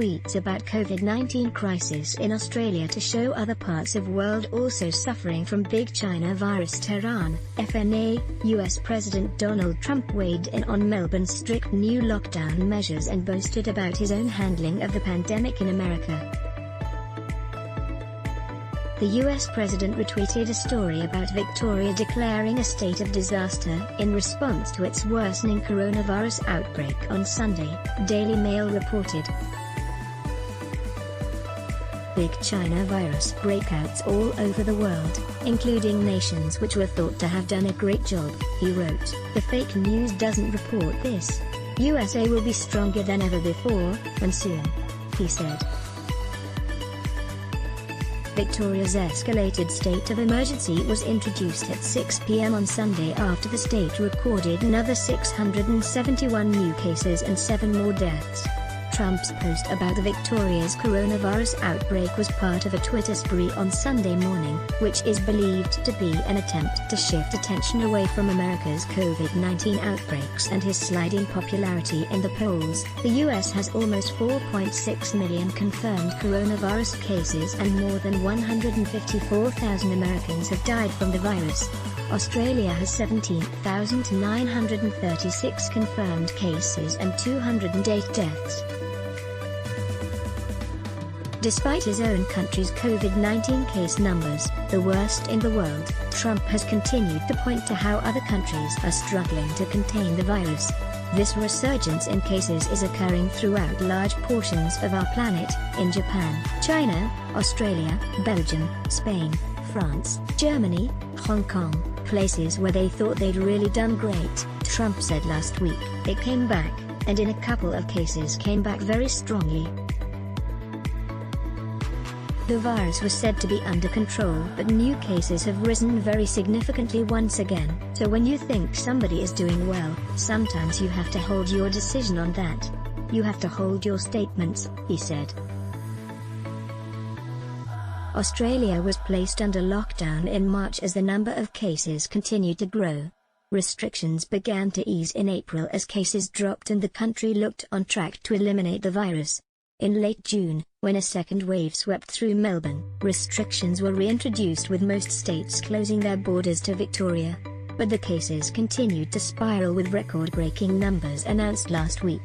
tweets about COVID-19 crisis in Australia to show other parts of world also suffering from big China virus. Tehran, FNA, US President Donald Trump weighed in on Melbourne's strict new lockdown measures and boasted about his own handling of the pandemic in America. The US president retweeted a story about Victoria declaring a state of disaster in response to its worsening coronavirus outbreak on Sunday, Daily Mail reported. Big China virus breakouts all over the world, including nations which were thought to have done a great job, he wrote. The fake news doesn't report this. USA will be stronger than ever before, and soon, he said. Victoria's escalated state of emergency was introduced at 6 p.m. on Sunday after the state recorded another 671 new cases and 7 more deaths. Trump's post about the Victoria's coronavirus outbreak was part of a Twitter spree on Sunday morning, which is believed to be an attempt to shift attention away from America's COVID-19 outbreaks and his sliding popularity in the polls. The US has almost 4.6 million confirmed coronavirus cases and more than 154,000 Americans have died from the virus. Australia has 17,936 confirmed cases and 208 deaths. Despite his own country's COVID-19 case numbers, the worst in the world, Trump has continued to point to how other countries are struggling to contain the virus. This resurgence in cases is occurring throughout large portions of our planet, in Japan, China, Australia, Belgium, Spain, France, Germany, Hong Kong, places where they thought they'd really done great, Trump said last week. It came back, and in a couple of cases came back very strongly. The virus was said to be under control, but new cases have risen very significantly once again. So when you think somebody is doing well, sometimes you have to hold your decision on that. You have to hold your statements, he said. Australia was placed under lockdown in March as the number of cases continued to grow. Restrictions began to ease in April as cases dropped and the country looked on track to eliminate the virus. In late June, when a second wave swept through Melbourne, restrictions were reintroduced with most states closing their borders to Victoria. But the cases continued to spiral with record-breaking numbers announced last week.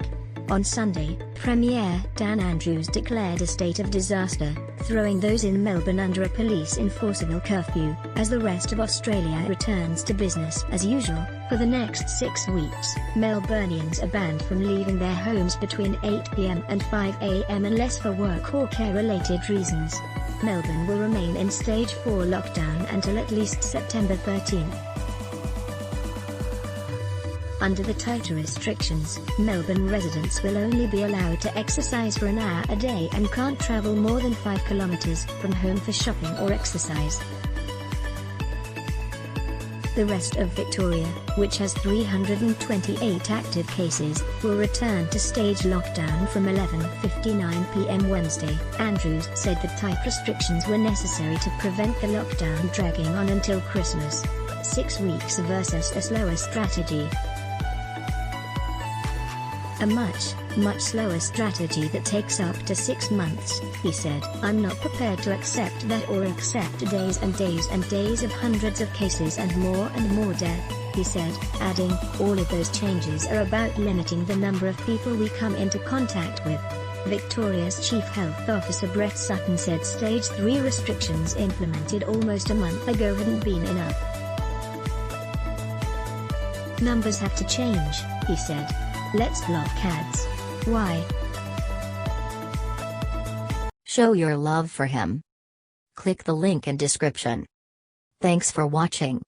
On Sunday, Premier Dan Andrews declared a state of disaster, throwing those in Melbourne under a police-enforceable curfew, as the rest of Australia returns to business as usual. For the next 6 weeks, Melburnians are banned from leaving their homes between 8 p.m. and 5 a.m. unless for work or care-related reasons. Melbourne will remain in Stage 4 lockdown until at least September 13. Under the tighter restrictions, Melbourne residents will only be allowed to exercise for an hour a day and can't travel more than 5 kilometres from home for shopping or exercise. The rest of Victoria, which has 328 active cases, will return to stage lockdown from 11:59 p.m. Wednesday. Andrews said the tight restrictions were necessary to prevent the lockdown dragging on until Christmas. 6 weeks versus a slower strategy. A much slower strategy that takes up to 6 months, he said. I'm not prepared to accept that or accept days and days and days of hundreds of cases and more death, he said, adding, all of those changes are about limiting the number of people we come into contact with. Victoria's Chief Health Officer Brett Sutton said Stage 3 restrictions implemented almost a month ago hadn't been enough. Numbers have to change, he said. Let's block ads. Why? Show your love for him. Click the link in description. Thanks for watching.